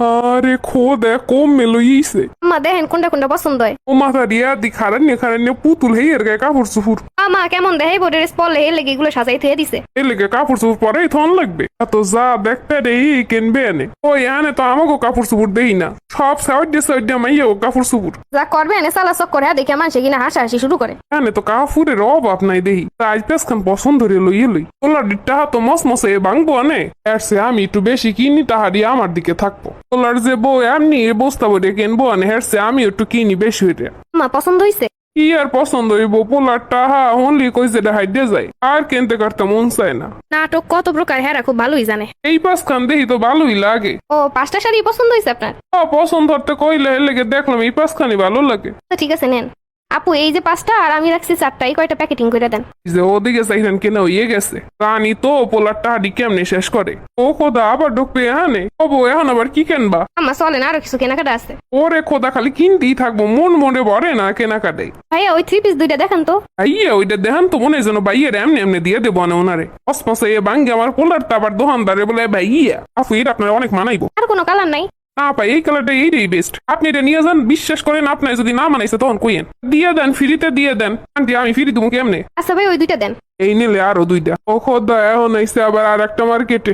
আরে খোদা কম মেলো ইসে মা দেখেন কোনটা কোনটা পছন্দ হয়। ও মাথা দিয়া দি খারান্নে পুতুল হেয়ের গায়ে কাপড় চুপুর মা কেমন দেখাই বড় ড্রেস পরলে এই লেগে এগুলো সাজাই থেকে দিছে। এর লেগে কাপড় চুপুর পরেই থন লাগবে এত যা দেখতে রে কিনবে এনে ওই আনে তো আমাকে কাপড় চুপুর দেই না সব সাইড মাইয়া ও কাপড় চুপুর যা করবে এনে চালা চক করে দেখে মানুষে কিনা হাসাহাসি শুরু করে। আনে তো কাপড়ের অভাব নাই দেহি তাই পেস খান পছন্দ রে লই তোলার টাহা তো মস ভাঙবো আনে এর সে আমি একটু বেশি কিনি তাহা দিয়ে আমার দিকে থাকবো তোলার যে বউ এমনি বস্তা বইটা কিনবো আনে হের সে আমি একটু কিনি বেশি হইতে মা পছন্দ হইছে? কি আর পছন্দ হইব পোলার টাহা হনলি কইছে হাইডে যায় আর কিনতে করতে মন চায় না। নাটক কত প্রকার হেরা খুব ভালোই জানে। এই পাঁচ খান দেখি তো ভালোই লাগে। ও 5টা শাড়ি পছন্দ হয়েছে আপনার? পছন্দ হতে কইলে এর লেগে দেখলাম এই পাঁচ খানি ভালো লাগে। তো ঠিক আছে নেন আপু, এই যে 5টা আর আমি রাখছি 4টাই, কয়টা প্যাকেটিং করে দেন। যে ওদিকে চাইলেন কেনা হইয়ে গেছে রানী তো পোলার টাহাটি কেমনে শেষ করে ও খোদা আবার ঢুকবে এখানে কবো এখন আবার কি কেনবা আমার চলেন আরো কিছু কেনাকাটা আছে। ওরে খোদা খালি কিনতেই থাকবো মন মনে ভরে না কেনাকাটাই। ভাইয়া ওই 3 পিস 2টা দেখেন তো। আইয়া ওইটা দেখান তো মনে যেন ভাইয়ের এমনি দিয়ে দেবো না ওনারে অসমসে ভাঙ্গে আমার পোলার তা আবার দোকানদারে বলে ভাইয়া আপু এটা আপনার অনেক মানাইবো। আর কোনো কালার নাই? না পাই এই কালারটা এইটাই বেস্ট আপনি এটা নিয়ে যান বিশ্বাস করেন আপনার যদি না মানাইছে তখন কইেন দিয়ে দেন ফ্রিতে দিয়ে দেন আন্টি আমি ফ্রি দেবো কেমনে। আচ্ছা ভাই ওই 2টা দেন। এই নিলে আরো 2টা ও খোদা এখন আইসে আবার আর একটা মার্কেটে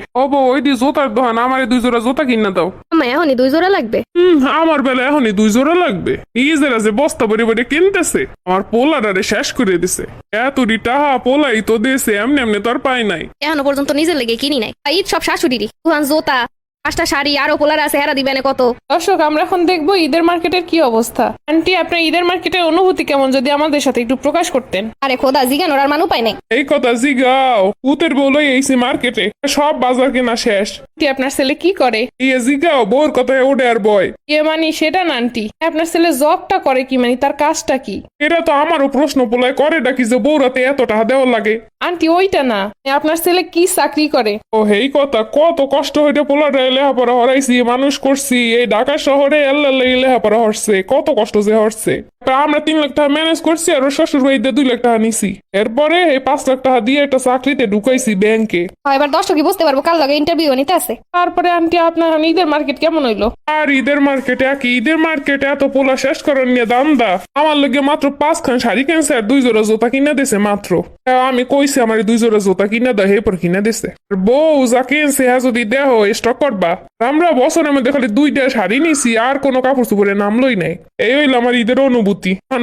ওই দি জোতার দোকান আমার 2 জোড়া জোতা কিনা দাও। আমার এখনই 2 জোড়া লাগবে। আমার বেলা এখনই 2 জোড়া লাগবে নিজেরা যে বস্তা ভরে কিনতেছে আমার পোলারে শেষ করে দিছে এতটি টাহা পোলাই তো দিয়েছে এমনি তোর পাই নাই এখনো পর্যন্ত নিজের লেগে কিনি নাই। ঈদ সব শাশুড়িরই দোকান, জোতা, 5টা শাড়ি আরো পোলার আছে, হেরা দিবেন কত। দর্শক আমরা এখন দেখবো ঈদের মার্কেটের কি অবস্থা। আন্টি আপনার ঈদের মার্কেটের অনুভূতি কেমন যদি আমাদের সাথে একটু প্রকাশ করতেন। আরে খোদা জিগান ওর আর মানু পাই নাই। এই কথা জিগাও পুতের বউলই এইছি মার্কেটে সব বাজার কেনা শেষ। আন্টি আপনার ছেলে কি করে? ইয়ে জিগাও বউর কথায় ওঠে আর বয় ইয়ে মানি সেটা না আন্টি, আপনার ছেলে জবটা করে কি, মানে তার কাজটা কি? এটা তো আমারও প্রশ্ন পোলায় করে ডাকি যে বউরাতে এত টাকা দেওয়া লাগে। আন্টি ওইটা না, আপনার ছেলে কি চাকরি করে? ও হেই কথা কত কষ্ট হইতে পোলাটা লেহাপড়া হরাইছি মানুষ করছি এই ঢাকা শহরে লেহাপড়া হরছে কত কষ্ট যে হরছে আমরা 3 লাখ টাকা ম্যানেজ করছি আর শ্বশুর বাড়িতে 2 লাখ টাকা নিছি এরপরে এই 5 লাখ টাকা দিয়ে একটা চাকরিতে ঢুকাইছি ব্যাংকে। এবার দর্শকই বুঝতে পারবো কাল লগে ইন্টারভিউ নিতে আছে। তারপরে আন্টি আপনার ঈদের মার্কেট কেমন হইলো? আর ঈদের মার্কেটে ঈদের মার্কেটে এত পোলা শেষ করার নিয়ে দাম দা আমার লগে মাত্র 5 খান শাড়ি কিনছে আর 2 জোড়া জুতা কিনা দিছে মাত্র। আমি কইছি আমার 2 জোড়া জুতা কিনা দাও এরপর কিনা দিছে বউ যা কিনছে হ্যাঁ যদি দেহ স্টক করবা। আমরা বছরের মধ্যে খালি 2টা শাড়ি নিছি আর কোনো কাপড় চোপড়ে নামলই নাই। এই হইলো আমার ঈদের অনুভূতি।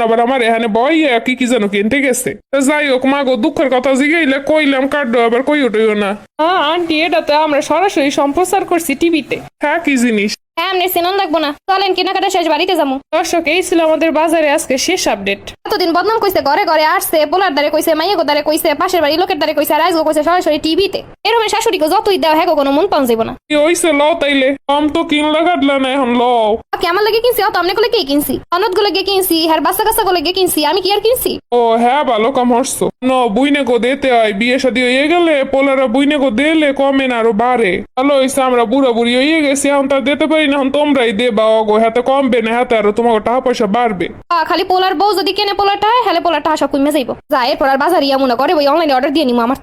আবার আমার এখানে বইয়া কি যেন কিনতে গেছে যাই হোক মাগো দুঃখের কথা জিগাইলে কইলাম কাটলো আবার কই ওঠেও না। হ্যাঁ আন্টি এটা তো আমরা সরাসরি সম্প্রচার করছি টিভিতে। হ্যাঁ কি জিনিস? হ্যাঁ এমনি সেনন লাগবো না, চলেন কেনাকাটা শেষ, বাড়িতে যাবো। দর্শক এই ছিল আমাদের বাজারে আজকে শেষ আপডেট। এতদিন বদনাম কইছে, ঘরে ঘরে আসছে, পোলার দ্বারে কইছে, মাইয়া গো দ্বারে কইছে, পাশের বাড়ি লোকের দ্বারে কইছে, আর আজগো কইছে সরাসরি টিভিতে। এরকম শাশুড়িকে যতই দাও হ্যাঁ কোনো মন পাওয়া যাবো না। কি হইছে লও তাইলে কম তো কিনলা কাটলা না এখন লও। ওকে আমার লাগে কিনছি, অত আমনে গুলো কে কিনছি, অনদ গুলো গে কিনছি, আর বাচ্চা কাচ্চা গুলো গে কিনছি, আমি কি আর কিনছি? ও হ্যাঁ ভালো কাম হরছো ন বুইনে গো দিতে হয় বিয়ে শাদী হয়ে গেলে পোলারা বুইনে গো দিলে কমে না আরো বাড়ে। ভালো হয়েছে আমরা বুড়া বুড়ি হয়ে গেছি এখন তার দিতে পারি না এখন তোমরাই দেবা অগো হাতে কমবে না হাতে আরো তোমাকে টাকা পয়সা বাড়বে। খালি পোলার বউ যদি কেনে পোলারটা হলে পোলারটা সব কমে যাইবো। যা এরপর আর বাজার ইয়া মনে করে ওই অনলাইনে অর্ডার দিয়ে নিবো আমার।